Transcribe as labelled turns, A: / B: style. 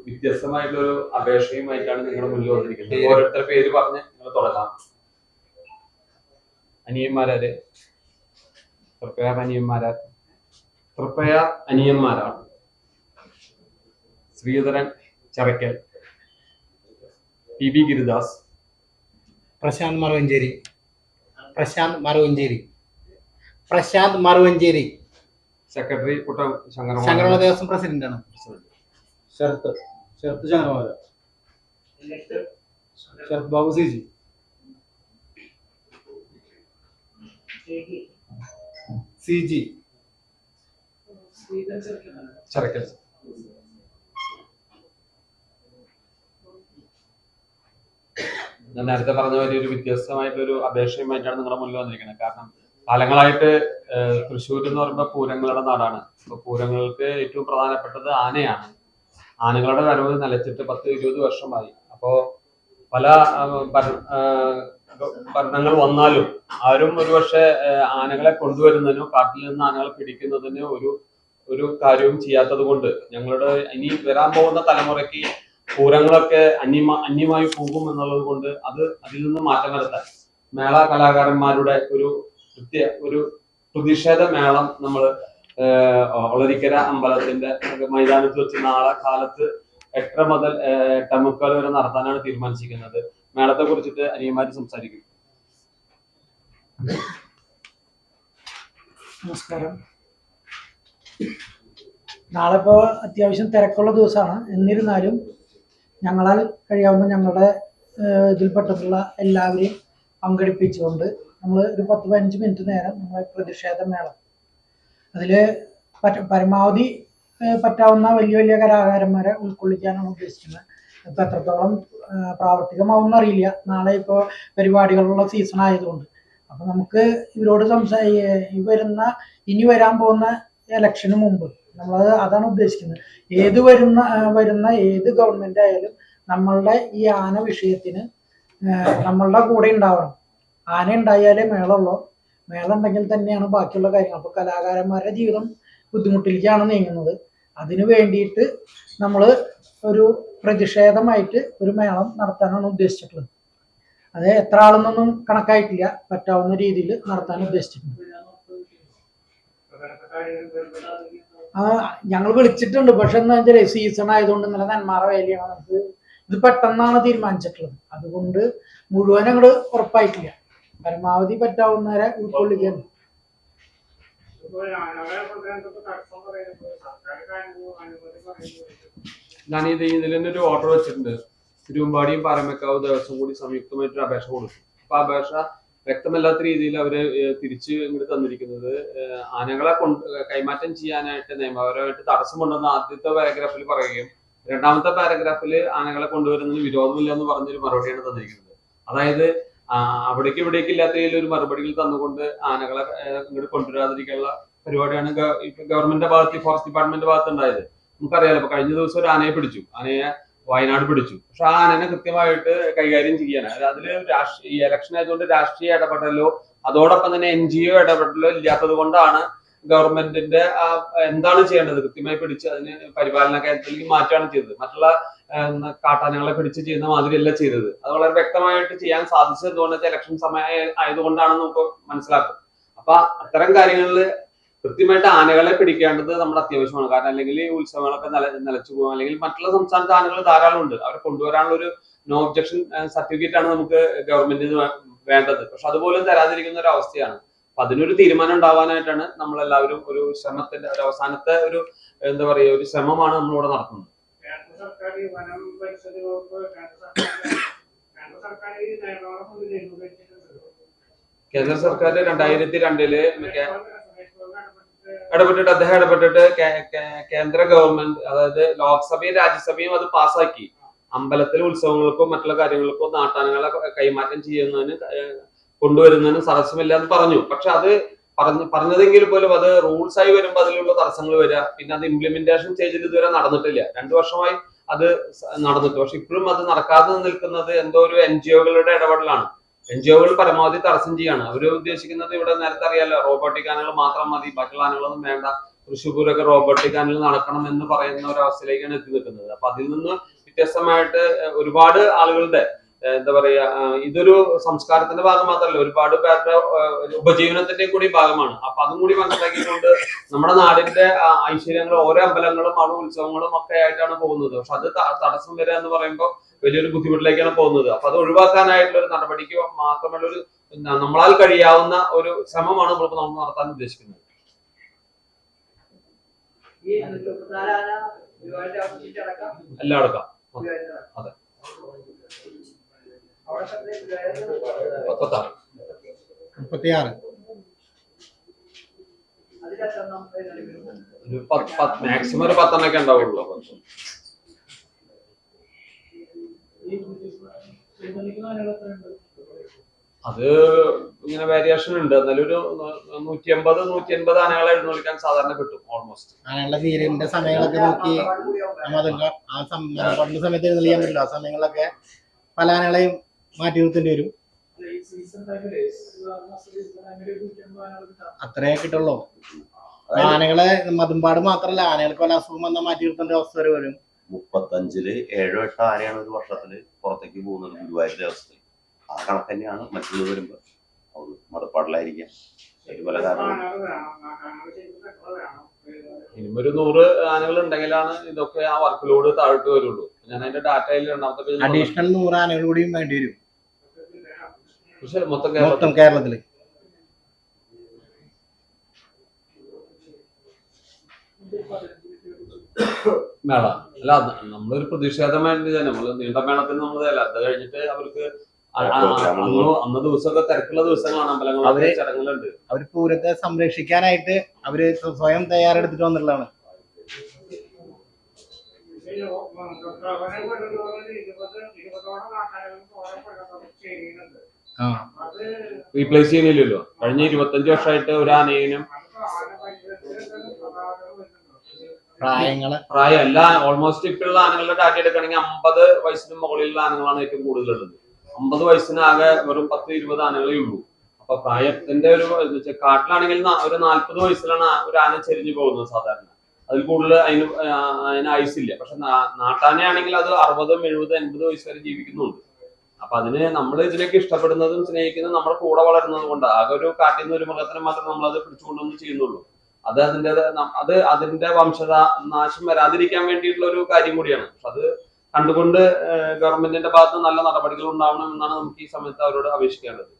A: വ്യത്യസ്തമായിട്ടുള്ള ഒരു അപേക്ഷയുമായിട്ടാണ് നിങ്ങളുടെ മുന്നിൽ വന്നിരിക്കുന്നത്. ഓരോരുത്തരുടെ പേര് പറഞ്ഞ് നിങ്ങൾ തുടങ്ങാം. അനിയന്മാരാര്? തൃപ്പയാർ അനിയന്മാരാണ്. ശ്രീധരൻ ചറക്കൽ, PB ഗിരിദാസ്,
B: പ്രശാന്ത് മറുവഞ്ചേരി,
A: സെക്രട്ടറി കുട്ടം
B: ശങ്കരമല ദേവസ്വം പ്രസിഡന്റ് ആണ്.
C: ശരത് ശങ്കരമാല, ശരത് ബാബു CG
A: ചറക്കൽ. ഞാൻ നേരത്തെ പറഞ്ഞ പോലെ ഒരു വ്യത്യസ്തമായിട്ടൊരു അപേക്ഷയുമായിട്ടാണ് നിങ്ങളുടെ മുന്നിൽ വന്നിരിക്കുന്നത്. കാരണം കാലങ്ങളായിട്ട് തൃശ്ശൂർ എന്ന് പറയുമ്പോൾ പൂരങ്ങളുടെ നാടാണ്. അപ്പൊ പൂരങ്ങൾക്ക് ഏറ്റവും പ്രധാനപ്പെട്ടത് ആനയാണ്. ആനകളുടെ വരവ് നിലച്ചിട്ട് 10-20 വർഷമായി. അപ്പോ പല ഭരണങ്ങൾ വന്നാലും ആരും ഒരുപക്ഷെ ആനകളെ കൊണ്ടുവരുന്നതിനോ കാട്ടിൽ നിന്ന് ആനകളെ പിടിക്കുന്നതിനോ ഒരു കാര്യവും ചെയ്യാത്തത് കൊണ്ട് ഞങ്ങളുടെ ഇനി വരാൻ പോകുന്ന തലമുറയ്ക്ക് പൂരങ്ങളൊക്കെ അന്യമായി പോകും എന്നുള്ളത് കൊണ്ട് അതിൽ നിന്ന് മാറ്റം വരുത്താൻ മേള കലാകാരന്മാരുടെ ഒരു പ്രതിഷേധ മേളം നമ്മൾ ഒളരിക്കര അമ്പലത്തിന്റെ മൈതാനത്ത് വെച്ച് നാളെ കാലത്ത് 8:30 മുതൽ 8:45 വരെ നടത്താനാണ് തീരുമാനിച്ചിരിക്കുന്നത്. മേളത്തെ കുറിച്ചിട്ട് അനിയന്മാര് സംസാരിക്കും.
D: നമസ്കാരം. നാളെ ഇപ്പോൾ അത്യാവശ്യം തിരക്കുള്ള ദിവസമാണ്. എന്നിരുന്നാലും ഞങ്ങളാൽ കഴിയാവുന്ന ഞങ്ങളുടെ ഇതിൽപ്പെട്ടിട്ടുള്ള എല്ലാവരെയും പങ്കെടുപ്പിച്ചുകൊണ്ട് നമ്മൾ ഒരു 10-15 മിനിറ്റ് നേരം നമ്മളെ പ്രതിഷേധ മേളം അതിൽ പരമാവധി പറ്റാവുന്ന വലിയ വലിയ കലാകാരന്മാരെ ഉൾക്കൊള്ളിക്കാനാണ് ഉദ്ദേശിക്കുന്നത്. ഇപ്പം എത്രത്തോളം പ്രാവർത്തികമാവുമെന്ന് അറിയില്ല. നാളെ ഇപ്പോൾ പരിപാടികളുള്ള സീസൺ ആയതുകൊണ്ട് അപ്പം നമുക്ക് ഇവരോട് ഇനി വരാൻ പോകുന്ന ഇലക്ഷന് മുമ്പ് നമ്മളത് അതാണ് ഉദ്ദേശിക്കുന്നത്. വരുന്ന ഏത് ഗവൺമെന്റ് ആയാലും നമ്മളുടെ ഈ ആന വിഷയത്തിന് നമ്മളുടെ കൂടെ ഉണ്ടാവണം. ആന ഉണ്ടായാലേ മേളമുള്ളൂ. മേളം ഉണ്ടെങ്കിൽ തന്നെയാണ് ബാക്കിയുള്ള കാര്യങ്ങൾ. അപ്പോൾ കലാകാരന്മാരുടെ ജീവിതം ബുദ്ധിമുട്ടിലേക്കാണ് നീങ്ങുന്നത്. അതിനു വേണ്ടിയിട്ട് നമ്മൾ ഒരു പ്രതിഷേധമായിട്ട് ഒരു മേളം നടത്താനാണ് ഉദ്ദേശിച്ചിട്ടുള്ളത്. അത് എത്ര ആളെന്നൊന്നും കണക്കായിട്ടില്ല. പറ്റാവുന്ന രീതിയിൽ നടത്താൻ ഉദ്ദേശിച്ചിട്ടുണ്ട്. ഞങ്ങൾ വിളിച്ചിട്ടുണ്ട്. പക്ഷെ എന്താ വെച്ചാൽ സീസൺ ആയതുകൊണ്ട് ഇന്നലെ നെന്മാറ വേലയാണ്. നമുക്ക് ഇത് പെട്ടെന്നാണ് തീരുമാനിച്ചിട്ടുള്ളത്. അതുകൊണ്ട് മുഴുവൻ അങ്ങോട്ട് ഉറപ്പായിട്ടില്ല. പരമാവധി പറ്റാവുന്നവരെ ഉൾക്കൊള്ളിക്കാൻ.
A: ഇതിൽ ഒരു ഓർഡർ വെച്ചിട്ടുണ്ട്. തിരുവമ്പാടിയും പാറമേക്കാവ് ദേവസ്വം കൂടി സംയുക്തമായിട്ടൊരു അപേക്ഷ കൊടുത്തു. അപ്പൊ അപേക്ഷ വ്യക്തമല്ലാത്ത രീതിയിൽ അവര് തിരിച്ച് ഇങ്ങോട്ട് തന്നിരിക്കുന്നത് ആനകളെ കൈമാറ്റം ചെയ്യാനായിട്ട് നിയമപരമായിട്ട് തടസ്സമുണ്ടെന്ന് ആദ്യത്തെ പാരഗ്രാഫിൽ പറയുകയും രണ്ടാമത്തെ പാരഗ്രാഫിൽ ആനകളെ കൊണ്ടുവരുന്നതിന് വിരോധമില്ല എന്ന് പറഞ്ഞൊരു മറുപടിയാണ് തന്നിരിക്കുന്നത്. അതായത് അവിടേക്ക് ഇവിടേക്ക് ഇല്ലാത്ത ഒരു മറുപടികൾ തന്നുകൊണ്ട് ആനകളെ ഇങ്ങോട്ട് കൊണ്ടുവരാതിരിക്കാനുള്ള പരിപാടിയാണ് ഗവൺമെന്റിന്റെ ഭാഗത്ത്, ഫോറസ്റ്റ് ഡിപ്പാർട്ട്മെന്റ് ഭാഗത്ത് ഉണ്ടായത്. നമുക്കറിയാലോ, ഇപ്പൊ കഴിഞ്ഞ ദിവസം ഒരു ആനയെ പിടിച്ചു. ആനയെ വയനാട് പിടിച്ചു. പക്ഷെ ആ ആനനെ കൃത്യമായിട്ട് കൈകാര്യം ചെയ്യാൻ അതിൽ ഈ ഇലക്ഷൻ ആയതുകൊണ്ട് രാഷ്ട്രീയ ഇടപെടലോ അതോടൊപ്പം തന്നെ NGO ഇടപെടലോ ഇല്ലാത്തത് കൊണ്ടാണ് ഗവൺമെന്റിന്റെ എന്താണ് ചെയ്യേണ്ടത് കൃത്യമായി പിടിച്ച് അതിന് പരിപാലന കേന്ദ്രത്തിലേക്ക് മാറ്റുകയാണ് ചെയ്തത്. മറ്റുള്ള കാട്ടാനകളെ പിടിച്ച് ചെയ്യുന്ന മാതിരിയല്ല ചെയ്തത്. അത് വളരെ വ്യക്തമായിട്ട് ചെയ്യാൻ സാധിച്ചത് എന്തുകൊണ്ടെന്ന് വെച്ചാൽ ഇലക്ഷൻ സമയം ആയതുകൊണ്ടാണെന്ന് നമുക്ക് മനസ്സിലാക്കും. അപ്പൊ അത്തരം കാര്യങ്ങളിൽ കൃത്യമായിട്ട് ആനകളെ പിടിക്കേണ്ടത് നമ്മുടെ അത്യാവശ്യമാണ്. കാരണം അല്ലെങ്കിൽ ഈ ഉത്സവങ്ങളൊക്കെ നിലച്ചു പോകും. അല്ലെങ്കിൽ മറ്റുള്ള സംസ്ഥാനത്ത് ആനകൾ ധാരാളം ഉണ്ട്. അവരെ കൊണ്ടുവരാനുള്ള ഒരു നോ ഒബ്ജക്ഷൻ സർട്ടിഫിക്കറ്റ് ആണ് നമുക്ക് ഗവൺമെന്റിന് വേണ്ടത്. പക്ഷെ അതുപോലും തരാതിരിക്കുന്ന ഒരു അവസ്ഥയാണ്. അപ്പൊ അതിനൊരു തീരുമാനം ഉണ്ടാവാനായിട്ടാണ് നമ്മളെല്ലാവരും ഒരു ശ്രമത്തിന്റെ ഒരു അവസാനത്തെ ഒരു എന്താ പറയുക ഒരു ശ്രമമാണ് നമ്മളിവിടെ നടത്തുന്നത്. കേന്ദ്ര സർക്കാർ 2002 ഇടപെട്ടിട്ട് കേന്ദ്ര ഗവൺമെന്റ്, അതായത് ലോക്സഭയും രാജ്യസഭയും അത് പാസ്സാക്കി. അമ്പലത്തിലെ ഉത്സവങ്ങൾക്കോ മറ്റുള്ള കാര്യങ്ങൾക്കോ നാട്ടാനകളെ കൈമാറ്റം ചെയ്യുന്നതിന് കൊണ്ടുവരുന്നതിന് തടസ്സമില്ല എന്ന് പറഞ്ഞു. പക്ഷെ അത് പറഞ്ഞതെങ്കിൽ പോലും അത് റൂൾസ് ആയി വരുമ്പോൾ അതിലുള്ള തടസ്സങ്ങൾ വരിക. പിന്നെ അത് ഇംപ്ലിമെന്റേഷൻ സ്റ്റേജിൽ ഇതുവരെ നടന്നിട്ടില്ല. 2 വർഷമായി അത് നടന്നിട്ട്. പക്ഷെ ഇപ്പോഴും അത് നടക്കാതെ നിൽക്കുന്നത് എന്തോ ഒരു NGO-കളുടെ ഇടപെടലാണ്. NGO-കൾ പരമാവധി തടസ്സം ചെയ്യാണ്. അവർ ഉദ്ദേശിക്കുന്നത് ഇവിടെ നേരത്തെ അറിയാലോ, റോബോട്ടിക് ആനകൾ മാത്രം മതി, മറ്റുള്ള ആനകളൊന്നും വേണ്ട. തൃശ്ശൂരൊക്കെ റോബോട്ടിക് ആനിൽ നടക്കണം എന്ന് പറയുന്ന ഒരു അവസ്ഥയിലേക്കാണ് എത്തി നിൽക്കുന്നത്. അപ്പൊ അതിൽ നിന്ന് വ്യത്യസ്തമായിട്ട് ഒരുപാട് ആളുകളുടെ എന്താ പറയാ ഇതൊരു സംസ്കാരത്തിന്റെ ഭാഗം മാത്രമല്ല, ഒരുപാട് പേരുടെ ഉപജീവനത്തിന്റെ കൂടി ഭാഗമാണ്. അപ്പൊ അതും കൂടി മനസ്സിലാക്കിക്കൊണ്ട് നമ്മുടെ നാടിന്റെ ഐശ്വര്യങ്ങൾ ഓരോ അമ്പലങ്ങളും അവിടെ ഉത്സവങ്ങളും ഒക്കെ ആയിട്ടാണ് പോകുന്നത്. പക്ഷെ അത് തടസ്സം വരിക എന്ന് പറയുമ്പോൾ വലിയൊരു ബുദ്ധിമുട്ടിലേക്കാണ് പോകുന്നത്. അപ്പൊ അത് ഒഴിവാക്കാനായിട്ടുള്ള ഒരു നടപടിക്ക് മാത്രമുള്ള ഒരു നമ്മളാൽ കഴിയാവുന്ന ഒരു ശ്രമമാണ് നമ്മളിപ്പോ നമ്മൾ നടത്താൻ ഉദ്ദേശിക്കുന്നത്. എല്ലാം എടുക്കാം. അതെ, 36.
B: 36.
A: ഒരു മാക്സിമം ഒരു 10 ഉണ്ടാവുള്ളൂ. അത് ഇങ്ങനെ വേരിയേഷൻ ഉണ്ട്. എന്നാലും ഒരു 150-180 ആനകളെ എഴുന്നള്ളിക്കാൻ സാധാരണ കിട്ടും ഓൾമോസ്റ്റ്.
B: ആനകളുടെ തീരന്റെ സമയങ്ങളൊക്കെ നോക്കി പണ്ട് സമയത്ത് എഴുന്നള്ളിക്കാൻ പറ്റില്ല. ആ സമയങ്ങളിലൊക്കെ പല ആനകളെയും മാറ്റി നിർത്തേണ്ടി വരും. അത്രേ കിട്ടുള്ളൂ. ആനകളെ മതുമ്പാട് മാത്രല്ല, ആനകൾക്ക് പല അസുഖം വന്നാൽ മാറ്റി നിർത്തേണ്ട അവസ്ഥ വരെ വരും.
E: 35-ൽ 7-8 ആനയാണ് ഒരു വർഷത്തില് പുറത്തേക്ക് പോകുന്നത് ഗുരുവായൂർ ദേവസ്ഥയിൽ. ആ കണക്ക് തന്നെയാണ് മറ്റുള്ളത് വരുമ്പോ മതപ്പാടിലായിരിക്കാം. പല കാരണങ്ങളും.
A: ഇനിയും ഒരു 100 ആനകൾ ഉണ്ടെങ്കിലാണ് ഇതൊക്കെ ആ വർക്ക് ലോഡ് താഴോട്ട് വരുള്ളൂ. ഞാൻ അതിന്റെ ഡാറ്റയിൽ
B: അഡീഷണൽ 100 ആനകൾ കൂടിയും വേണ്ടി വരും
A: മൊത്തം
B: കേരളത്തില്.
A: മേള അല്ല, നമ്മളൊരു പ്രതിഷേധമായിട്ട് നമ്മള് നീണ്ട മേളത്തിന് നമ്മളതല്ല. അത് കഴിഞ്ഞിട്ട് അവർക്ക് അന്ന് ദിവസമൊക്കെ തിരക്കുള്ള ദിവസങ്ങളാണ്. അമ്പലങ്ങളൊക്കെ ചടങ്ങുകളുണ്ട്.
B: അവർ പൂരത്തെ സംരക്ഷിക്കാനായിട്ട് അവര് സ്വയം തയ്യാറെടുത്തിട്ട് വന്നിട്ടുള്ളതാണ്.
A: റീപ്ലേസ് ചെയ്യുന്നില്ലല്ലോ. കഴിഞ്ഞ 25 വർഷമായിട്ട് ഒരു ആനയിനും പ്രായം എല്ലാ ഓൾമോസ്റ്റ് ഇപ്പോഴുള്ള ആനകളുടെ ഡാറ്റ എടുക്കുകയാണെങ്കിൽ 50 വയസ്സിന് മുകളിലുള്ള ആനകളാണ് ഏറ്റവും കൂടുതലുള്ളത്. 50 വയസ്സിന് ആകെ വെറും 10-20 ആനകളേ ഉള്ളൂ. അപ്പൊ പ്രായത്തിന്റെ ഒരു കാട്ടിലാണെങ്കിൽ ഒരു 40 വയസ്സിലാണ് ഒരു ആന ചെരിഞ്ഞു പോകുന്നത് സാധാരണ. അതിൽ കൂടുതൽ അതിന് ആയുസില്ല. പക്ഷെ നാട്ടാനയാണെങ്കിൽ അത് 60, 70, 80 വയസ്സ് വരെ ജീവിക്കുന്നുണ്ട്. അപ്പൊ അതിന് നമ്മൾ ഇതിനൊക്കെ ഇഷ്ടപ്പെടുന്നതും സ്നേഹിക്കുന്നതും നമ്മുടെ കൂടെ വളരുന്നത് കൊണ്ട് ആകെ ഒരു കാട്ടിൽ നിന്ന് ഒരു മൃഗത്തിനെ മാത്രം നമ്മൾ അത് പിടിച്ചുകൊണ്ടൊന്നും ചെയ്യുന്നുള്ളൂ. അത് അതിന്റെ വംശനാശം വരാതിരിക്കാൻ വേണ്ടിയിട്ടുള്ള ഒരു കാര്യം കൂടിയാണ്. പക്ഷെ അത് കണ്ടുകൊണ്ട് ഗവൺമെന്റിന്റെ ഭാഗത്ത് നല്ല നടപടികൾ ഉണ്ടാവണം എന്നാണ് നമുക്ക് ഈ സമയത്ത് അവരോട് അപേക്ഷിക്കേണ്ടത്.